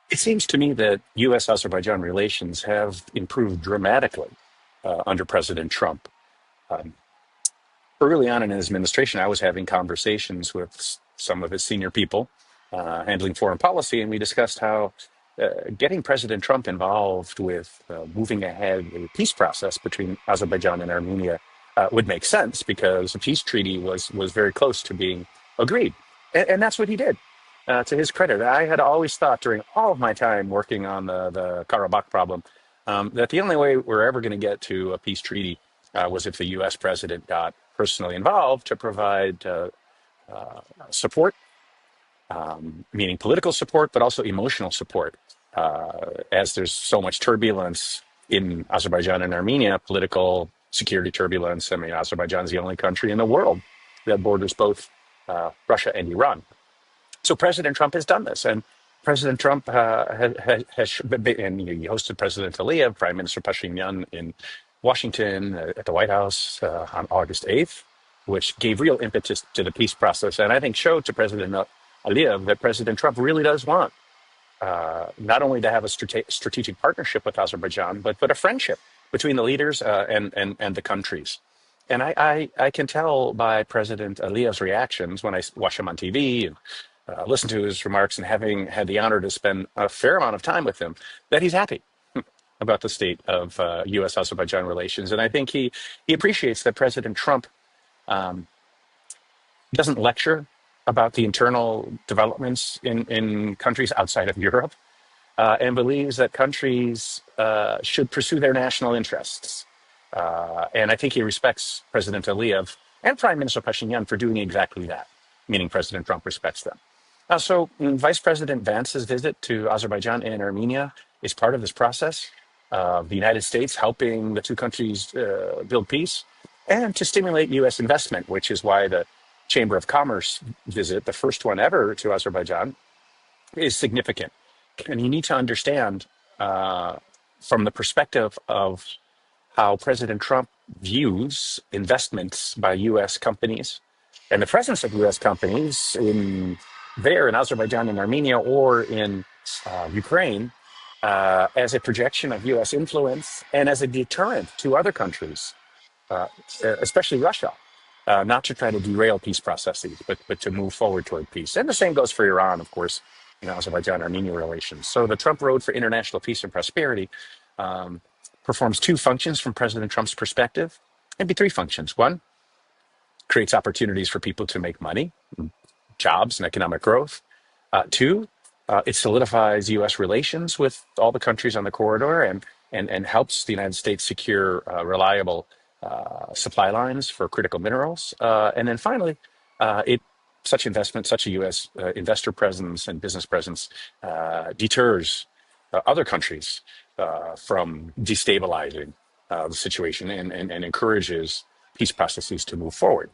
It seems to me that U.S.-Azerbaijan relations have improved dramatically under President Trump. Um, Early on in his administration, I was having conversations with some of his senior people handling foreign policy, and we discussed how getting President Trump involved with moving ahead a peace process between Azerbaijan and Armenia would make sense because a peace treaty was very close to being agreed, and that's what he did. To his credit, I had always thought during all of my time working on the Karabakh problem that the only way we're ever going to get to a peace treaty was if the U.S. president got personally involved to provide support, meaning political support, but also emotional support. As there's so much turbulence in Azerbaijan and Armenia, political security turbulence. I mean, Azerbaijan is the only country in the world that borders both Russia and Iran. So President Trump has done this, and President Trump and he hosted President Aliyev, Prime Minister Pashinyan in Washington at the White House on August 8th, which gave real impetus to the peace process, and I think showed to President Aliyev that President Trump really does want not only to have a strategic partnership with Azerbaijan, but a friendship between the leaders and the countries. And I can tell by President Aliyev's reactions when I watch him on TV and listen to his remarks, and having had the honor to spend a fair amount of time with him, that he's happy about the state of U.S.-Azerbaijan relations. And I think he appreciates that President Trump doesn't lecture about the internal developments in countries outside of Europe, and believes that countries should pursue their national interests. And I think he respects President Aliyev and Prime Minister Pashinyan for doing exactly that, meaning President Trump respects them. So Vice President Vance's visit to Azerbaijan and Armenia is part of this process of the United States helping the two countries build peace and to stimulate U.S. investment, which is why the Chamber of Commerce visit, the first one ever to Azerbaijan, is significant. And you need to understand from the perspective of how President Trump views investments by U.S. companies and the presence of U.S. companies in Azerbaijan and Armenia or in Ukraine as a projection of U.S. influence and as a deterrent to other countries, especially Russia, not to try to derail peace processes, but to move forward toward peace. And the same goes for Iran, of course, in Azerbaijan-Armenia relations. So the Trump Road for International Peace and Prosperity performs two functions from President Trump's perspective, maybe three functions. One, creates opportunities for people to make money, jobs and economic growth. Two, it solidifies U.S. relations with all the countries on the corridor and helps the United States secure reliable supply lines for critical minerals. And then finally, such investment, such a U.S. Investor presence and business presence deters other countries from destabilizing the situation and encourages peace processes to move forward.